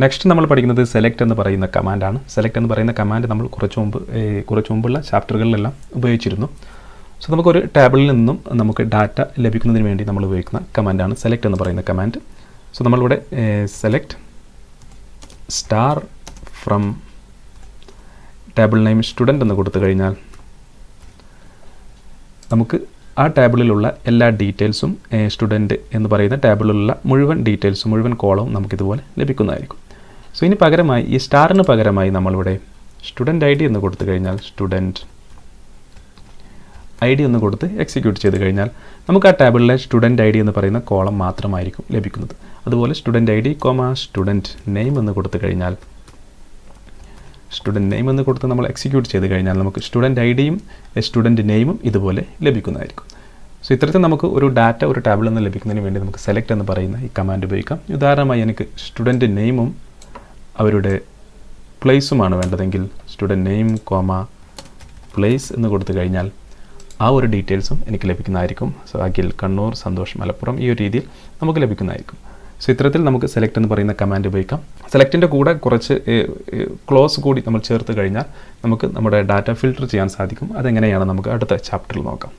Next നമ്മൾ പഠിക്കുന്നത് select എന്ന് പറയുന്ന കമാൻഡാണ്. സെലക്ട് എന്ന് പറയുന്ന കമാൻഡ് നമ്മൾ കുറച്ച് മുമ്പുള്ള ചാപ്റ്ററുകളിലെല്ലാം ഉപയോഗിച്ചിരുന്നു. സോ നമുക്കൊരു ടേബിളിൽ നിന്നും നമുക്ക് ഡാറ്റ ലഭിക്കുന്നതിന് വേണ്ടി നമ്മൾ ഉപയോഗിക്കുന്ന കമാൻഡാണ് സെലക്ട് എന്ന് പറയുന്ന കമാൻഡ്. സോ നമ്മളിവിടെ select star from table name student എന്ന് കൊടുത്തു കഴിഞ്ഞാൽ നമുക്ക് ആ ടേബിളിലുള്ള എല്ലാ ഡീറ്റെയിൽസും സ്റ്റുഡൻറ്റ് എന്ന് പറയുന്ന ടേബിളിലുള്ള മുഴുവൻ ഡീറ്റെയിൽസും മുഴുവൻ കോളവും നമുക്കിതുപോലെ ലഭിക്കുന്നതായിരിക്കും. സോ ഇനി പകരമായി ഈ സ്റ്റാറിന് പകരമായി നമ്മളിവിടെ സ്റ്റുഡൻറ്റ് ID എന്ന് കൊടുത്തു കഴിഞ്ഞാൽ സ്റ്റുഡൻറ്റ് ID എന്ന് കൊടുത്ത് എക്സിക്യൂട്ട് ചെയ്ത് കഴിഞ്ഞാൽ നമുക്ക് ആ ടേബിളിലെ സ്റ്റുഡൻറ്റ് ID എന്ന് പറയുന്ന കോളം മാത്രമായിരിക്കും ലഭിക്കുന്നത്. അതുപോലെ സ്റ്റുഡൻറ്റ് ID, സ്റ്റുഡൻറ്റ് നെയിം എന്ന് കൊടുത്തു കഴിഞ്ഞാൽ സ്റ്റുഡൻറ്റ് നെയിം എന്ന് കൊടുത്ത് നമ്മൾ എക്സിക്യൂട്ട് ചെയ്ത് കഴിഞ്ഞാൽ നമുക്ക് സ്റ്റുഡൻറ്റ് IDയും സ്റ്റുഡൻറ്റ് നെയിമും ഇതുപോലെ ലഭിക്കുന്നതായിരിക്കും. സോ ഇത്തരത്തിൽ നമുക്ക് ഒരു ഡാറ്റ ഒരു ടേബിളിൽ നിന്ന് ലഭിക്കുന്നതിന് വേണ്ടി നമുക്ക് സെലക്ട് എന്ന് പറയുന്ന ഈ കമാൻഡ് ഉപയോഗിക്കാം. ഉദാഹരണമായി എനിക്ക് സ്റ്റുഡൻറ്റ് നെയിമും അവരുടെ പ്ലേസുമാണ് വേണ്ടതെങ്കിൽ സ്റ്റുഡൻറ്റ് നെയിം പ്ലേസ് എന്ന് കൊടുത്തു കഴിഞ്ഞാൽ ആ ഒരു ഡീറ്റെയിൽസും എനിക്ക് ലഭിക്കുന്നതായിരിക്കും. സോ അഖിൽ കണ്ണൂർ, സന്തോഷ് മലപ്പുറം, ഈ ഒരു രീതിയിൽ നമുക്ക് ലഭിക്കുന്നതായിരിക്കും. സോ ഇത്തരത്തിൽ നമുക്ക് സെലക്ട് എന്ന് പറയുന്ന കമാൻഡ് ഉപയോഗിക്കാം. സെലക്റ്റിൻ്റെ കൂടെ കുറച്ച് ക്ലോസ് കൂടി നമ്മൾ ചേർത്ത് കഴിഞ്ഞാൽ നമുക്ക് നമ്മുടെ ഡാറ്റ ഫിൽട്ടർ ചെയ്യാൻ സാധിക്കും. അതെങ്ങനെയാണ് നമുക്ക് അടുത്ത ചാപ്റ്ററിൽ നോക്കാം.